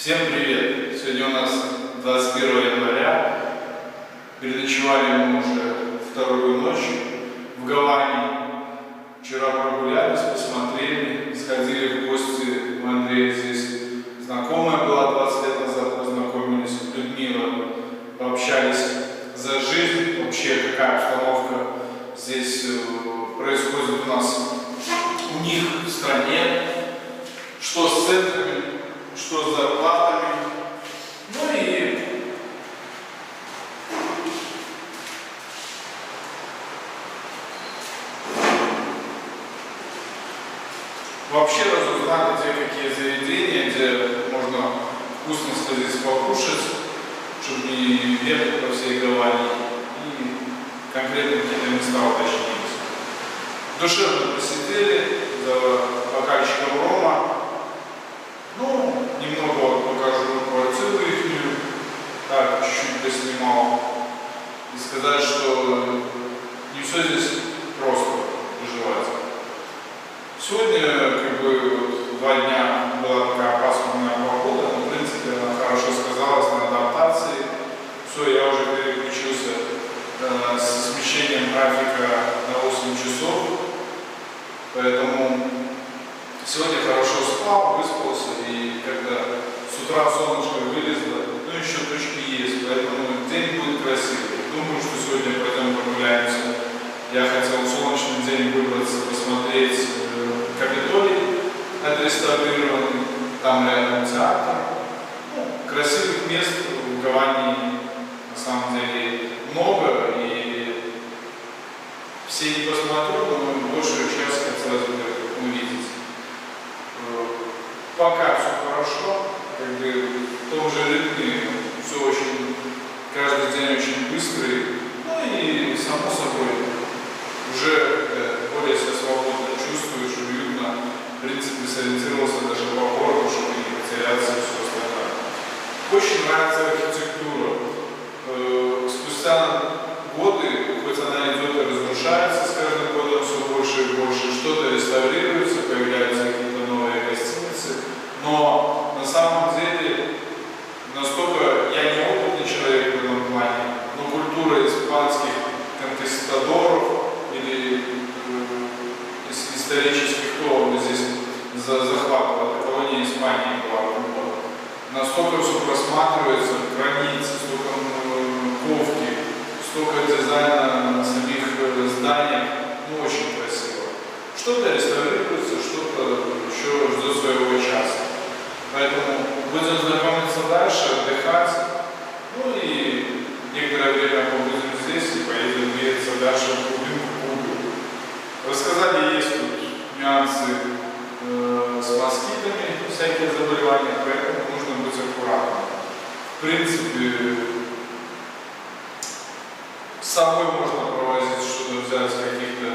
Всем привет! Сегодня у нас 21 января. Переночевали мы уже вторую ночь в Гаване. Вчера прогулялись, посмотрели, сходили в гости. У Андрея здесь знакомая была 20 лет назад, познакомились с Людмилой, пообщались за жизнь, вообще какая обстановка здесь происходит у нас, у них в стране, что с центрами, что с зарплатами. Ну и вообще разузнали, где какие заведения, где можно вкусно здесь покушать, чтобы не бегать по всей Гаване, и конкретно какие-то места уточнились. Душевно посидели за бокальчиком рома. Ну, немного покажу квартиру ихнюю, так, чуть-чуть поснимал. И сказать, что не все здесь просто выживать. Сегодня, как бы, 2 дня была такая пасмурная погода, но, в принципе, она хорошо сказалась на адаптации. Все, я уже переключился с смещением графика на 8 часов, поэтому сегодня хорошо спал, выспался, и когда с утра солнышко вылезло, ну еще тучки есть, поэтому день будет красивый. Думаю, что сегодня пойдем прогуляемся. Я хотел в солнечный день выбраться, посмотреть Капитолий отреставрированный, там рядом театр. Ну, красивых мест в Гаване на самом деле много, и все не посмотрю, но большую часть хотелось бы увидеть. Пока все хорошо, как бы в том же ритме, все очень, каждый день очень быстрый, ну и само собой уже более себя свободно чувствуешь, уютно, в принципе сориентировался даже по городу, чтобы не потеряться и все остальное. Очень нравится архитектура. Спустя годы, хоть она идет и разрушается с каждым годом все больше и больше, что-то реставрируется, появляются какие-то новые гостиницы, но на самом деле настолько я не опытный человек в этом плане, но культура испанских конкистадоров или исторических, кто здесь захватывал, колония Испании была, настолько все просматривается, границы, столько ковки, столько дизайна на самих зданиях, ну очень красиво. Что-то реставрируется, что-то еще ждет своего часа. Поэтому будем знакомиться дальше, отдыхать, ну и некоторое время побудем здесь и поедем двигаться дальше в глубинку Кубы. Рассказали, есть тут нюансы с москитами, всякие заболевания, поэтому нужно быть аккуратным. В принципе, с собой можно провозить что-то, взять каких-то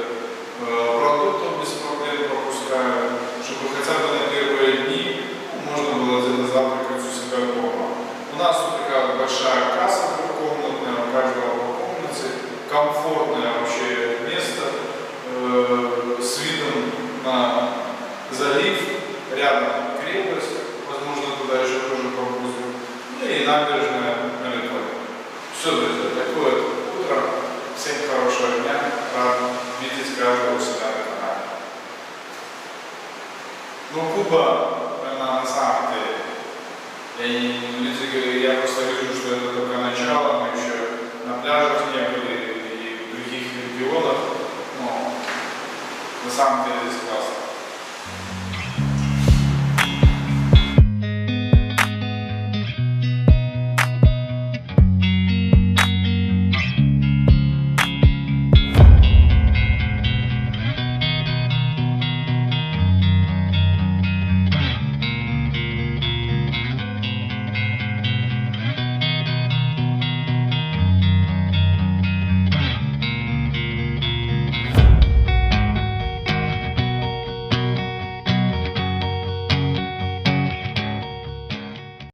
продуктов без проблем, пропуская, чтобы хотя бы на первые дни можно было где-то завтракать у себя дома. У нас тут такая большая касса двухкомнатная, у каждого по комнате, комфортное вообще место с видом на залив, рядом крепость, возможно туда еще тоже побудем, ну и набережная на Литве. Все, друзья, такое утро. Всем хорошего дня, рад видеть каждого у себя на канале. Ну, Куба, она на самом деле, я просто вижу, что это только начало, мы еще на пляжах не были и в других регионах, но на самом деле здесь классно.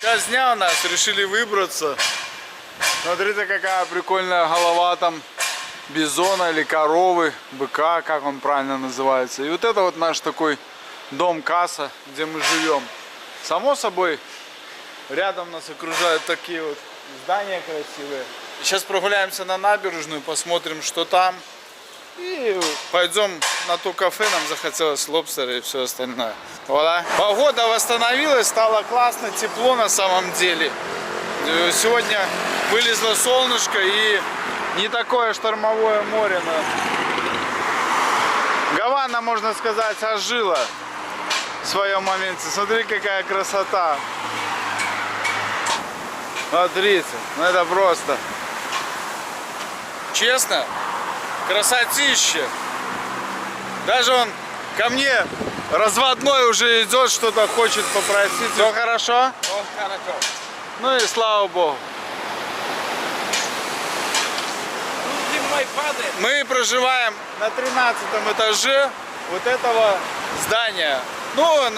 Час дня у нас, решили выбраться. Смотрите, какая прикольная голова там бизона или коровы, быка, как он правильно называется. И вот это вот наш такой дом-касса, где мы живем. Само собой, Рядом нас окружают такие вот здания красивые. Сейчас прогуляемся на набережную, посмотрим, что там. И пойдем на то кафе, нам захотелось лобстера и все остальное. Voilà. Погода восстановилась, стало классно, тепло на самом деле. Сегодня вылезло солнышко и не такое штормовое море. Но Гавана, можно сказать, ожила в своем моменте. Смотри, какая красота. Смотрите, ну это просто. Честно, красотища. Даже он ко мне разводной уже идет, что-то хочет попросить. Все хорошо? Ну и слава богу. Мы проживаем на 13 этаже вот этого здания. Ну,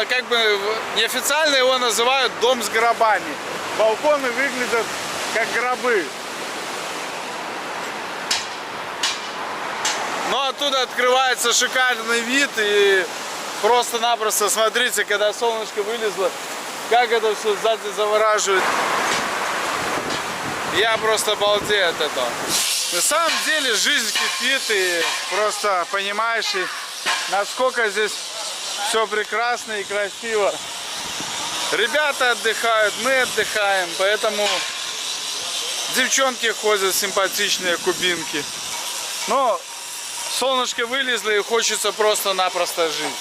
как бы неофициально его называют дом с гробами. Балконы выглядят как гробы. Но оттуда открывается шикарный вид и просто-напросто смотрите, когда солнышко вылезло, как это все сзади завораживает. Я просто балдею от этого. На самом деле жизнь кипит и просто понимаешь, и насколько здесь все прекрасно и красиво. Ребята отдыхают, мы отдыхаем, поэтому девчонки ходят симпатичные, кубинки. Но солнышко вылезло и хочется просто-напросто жить.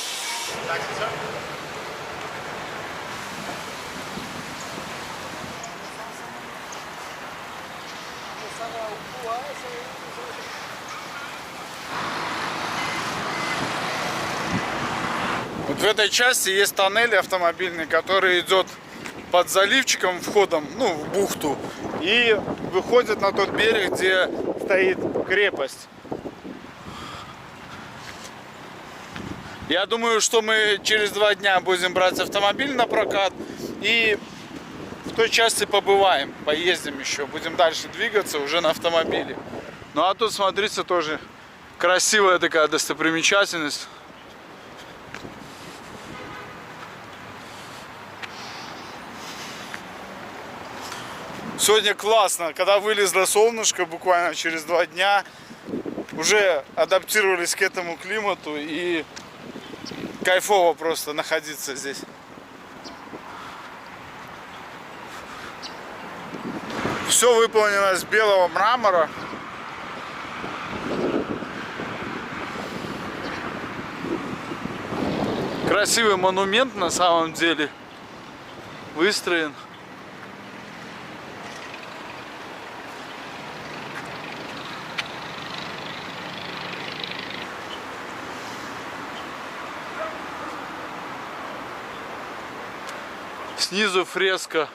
Вот в этой части есть тоннель автомобильный, который идет под заливчиком, входом, ну, в бухту, и выходит на тот берег, где стоит крепость. Я думаю, что мы через 2 дня будем брать автомобиль на прокат и в той части побываем, поездим еще, будем дальше двигаться уже на автомобиле. Ну а тут, смотрите, тоже красивая такая достопримечательность. Сегодня классно, когда вылезло солнышко, буквально через 2 дня, уже адаптировались к этому климату и кайфово просто находиться здесь. Все выполнено из белого мрамора. Красивый монумент на самом деле выстроен. Снизу фреска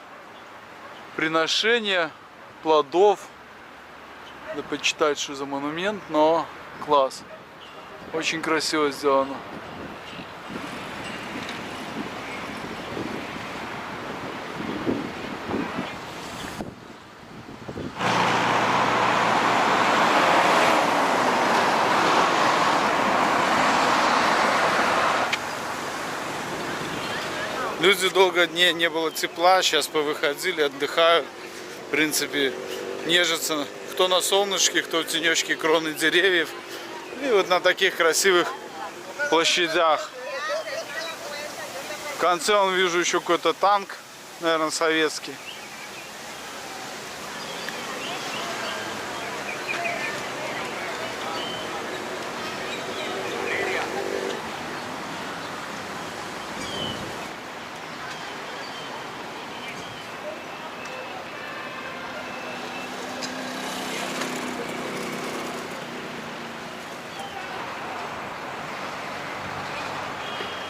приношения плодов. Надо почитать, что за монумент, но класс. Очень красиво сделано. Люди долго дней не было тепла, сейчас повыходили, отдыхают, в принципе, нежатся, кто на солнышке, кто в тенечке кроны деревьев. И вот на таких красивых площадях. В конце вон вижу еще какой-то танк, наверное, советский.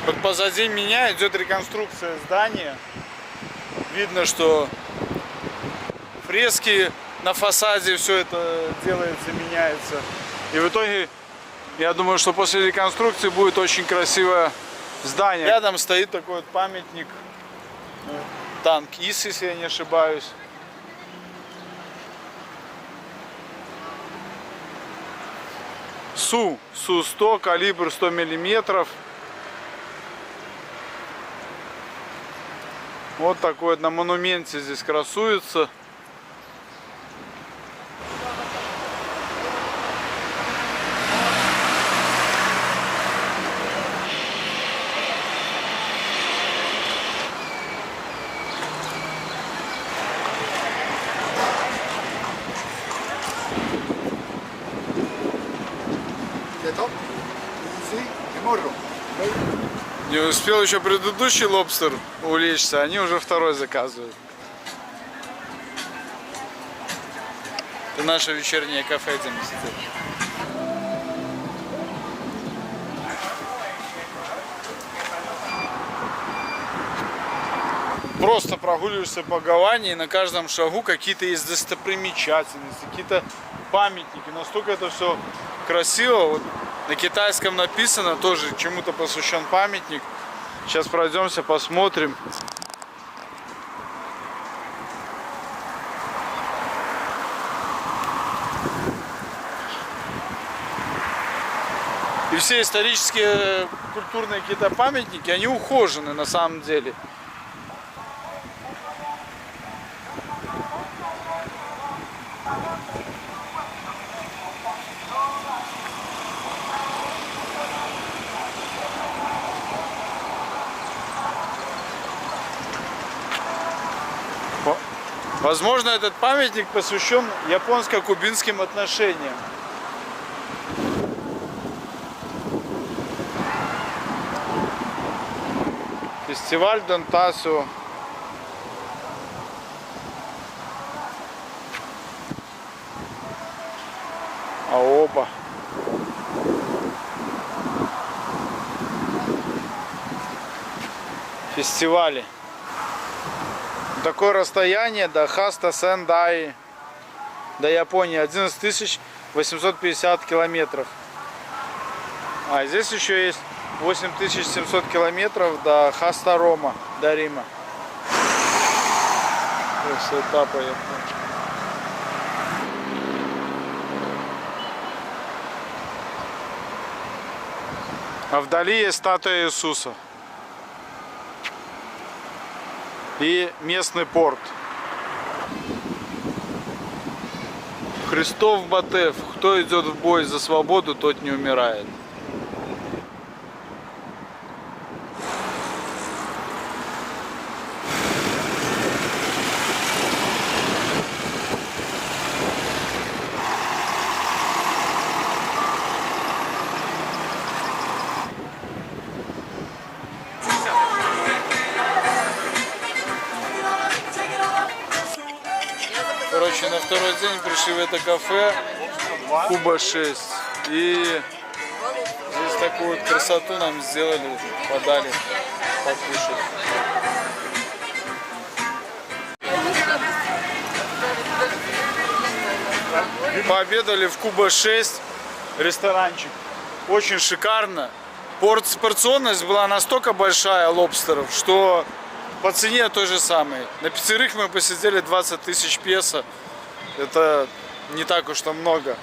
Вот позади меня идет реконструкция здания. Видно, что фрески на фасаде, все это делается, меняется. И в итоге, я думаю, что после реконструкции будет очень красивое здание. Рядом стоит такой вот памятник. Танк ИС, если я не ошибаюсь. Су-100, калибр 100 миллиметров. Вот такой вот на монументе здесь красуется. Не успел еще предыдущий лобстер улечься, они уже второй заказывают. Это наше вечернее кафе, где мы сидим. Просто прогуливаешься по Гаване, и на каждом шагу какие-то есть достопримечательности, какие-то памятники. Настолько это все красиво. Вот на китайском написано, тоже чему-то посвящен памятник. Сейчас пройдемся, посмотрим. И все исторические, культурные какие-то памятники, они ухожены на самом деле. Возможно, этот памятник посвящен японско-кубинским отношениям. Фестиваль Донтасу. Аоба. Фестивали. Такое расстояние до Хаста Сендай, до Японии 11 850 километров. А здесь еще есть 8700 километров до Хаста Рома, до Рима. Красота по Японии. А вдали есть статуя Иисуса. И местный порт. Христов Батев. Кто идет в бой за свободу, тот не умирает. Короче, на второй день пришли в это кафе Куба 6. И здесь такую вот красоту нам сделали, подали покушать. Пообедали в Куба 6, ресторанчик. Очень шикарно. Порционность была настолько большая лобстеров, что по цене той же самой. На пятерых мы посидели 20 тысяч песо. Это не так уж то много.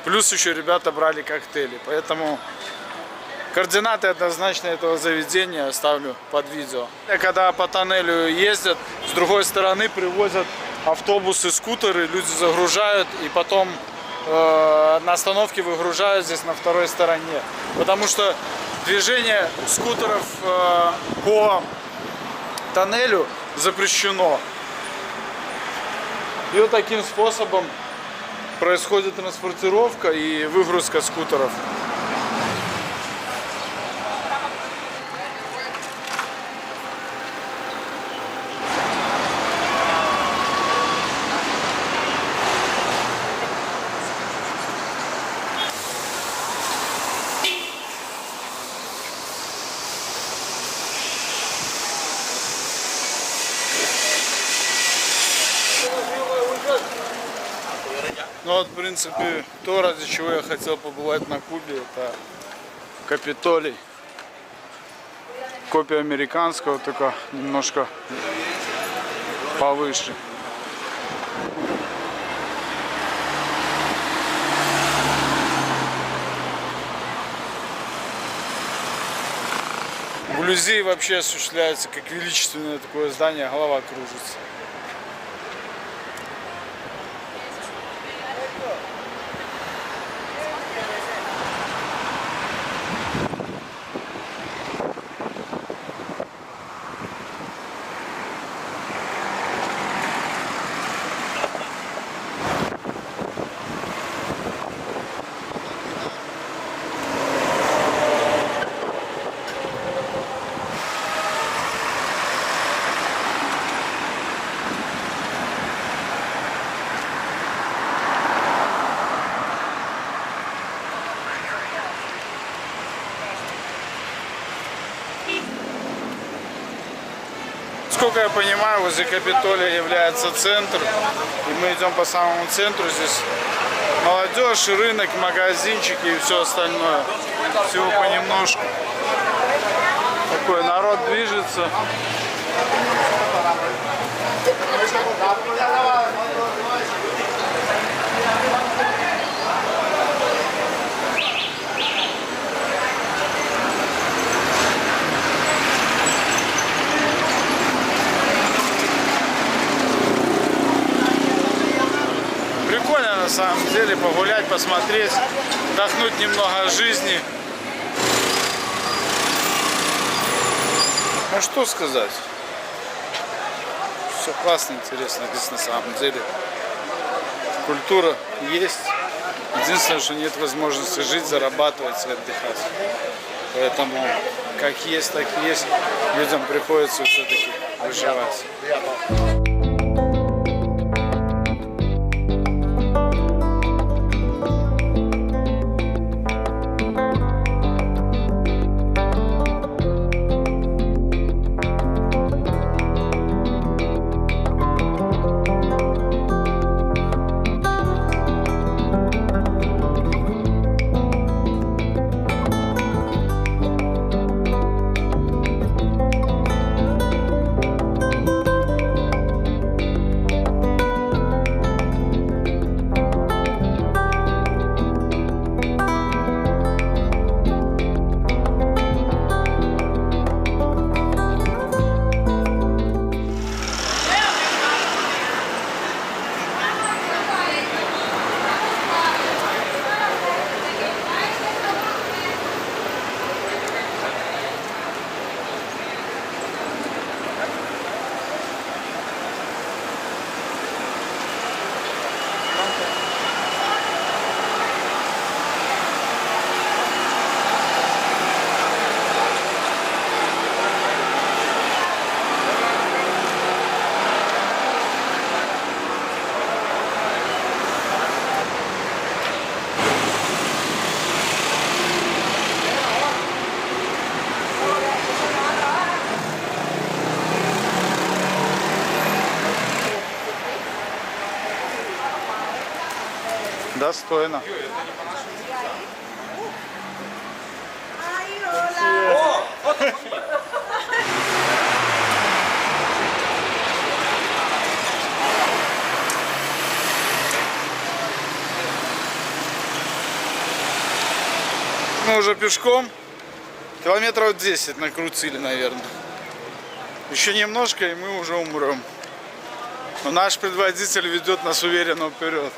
Плюс еще ребята брали коктейли. Поэтому координаты однозначно этого заведения оставлю под видео. Когда по тоннелю ездят, с другой стороны привозят автобусы, скутеры, люди загружают и потом на остановке выгружают здесь на второй стороне. Потому что движение скутеров по тоннелю запрещено. И вот таким способом происходит транспортировка и выгрузка скутеров. Ну вот, в принципе, то, ради чего я хотел побывать на Кубе, это Капитолий. Копия американского, только немножко повыше. вблизи вообще осуществляется как величественное такое здание, голова кружится. Насколько я понимаю, возле Капитолия является центр, и мы идем по самому центру. Здесь молодежь, рынок, магазинчики и все остальное. Всего понемножку. Такой народ движется. Прикольно на самом деле погулять, посмотреть, вдохнуть немного жизни. Ну что сказать? Все классно, интересно здесь на самом деле. Культура есть. Единственное, что нет возможности жить, зарабатывать и отдыхать. Поэтому как есть, так и есть. Людям приходится все-таки выживать. Достойно. Мы уже пешком километров 10 накрутили, наверное. Еще немножко, и мы уже умрем. Но наш предводитель ведет нас уверенно вперед.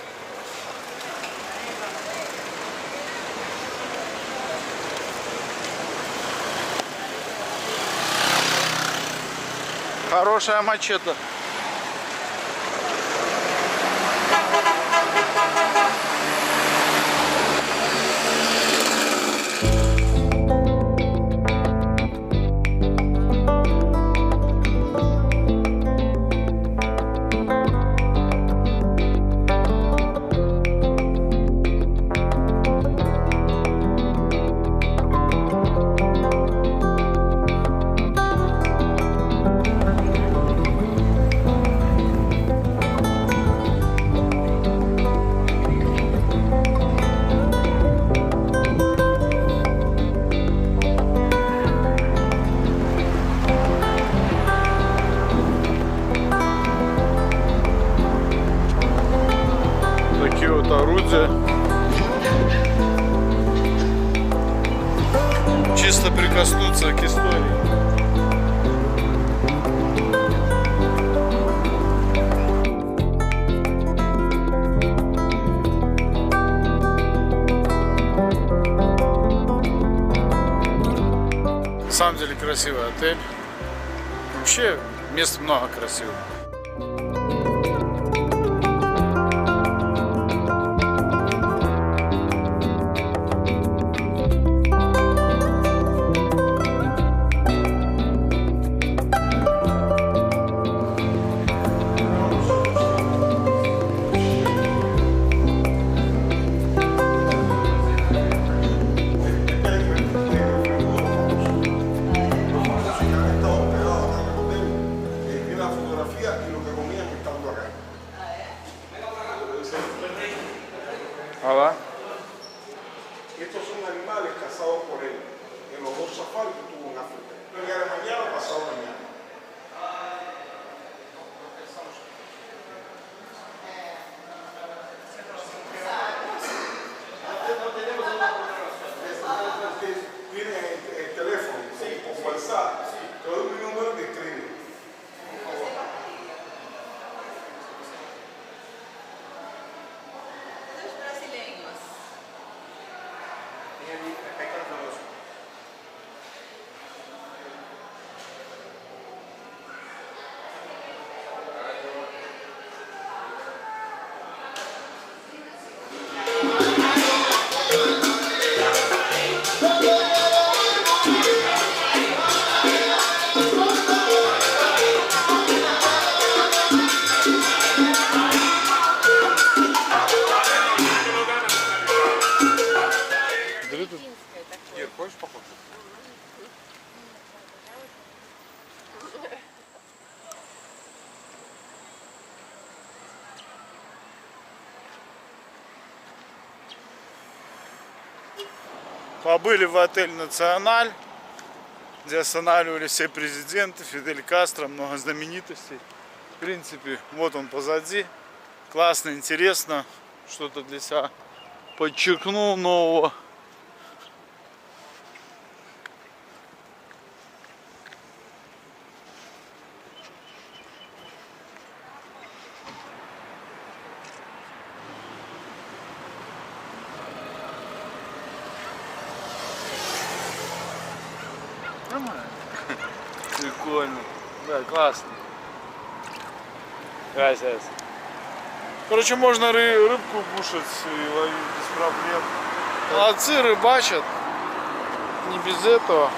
Хорошая мачете. Орудия. Чисто прикоснуться к истории. красивый отель. Вообще мест много красивых. Hola. Estos son animales cazados por él en los 2 safaris que tuvo en África. Venga de mañana o pasado mañana. Tiene el teléfono, por WhatsApp, te doy mi número de escribe. Ир, хочешь походу? Побыли в отель «Националь», где останавливались все президенты, Фидель Кастро, много знаменитостей. В принципе, вот он позади. Классно, интересно. Что-то для себя подчеркнул нового. Нормально. Прикольно. Да, классно. Gracias. Короче, можно рыбку кушать и ловить без проблем. Молодцы, рыбачат. Не без этого.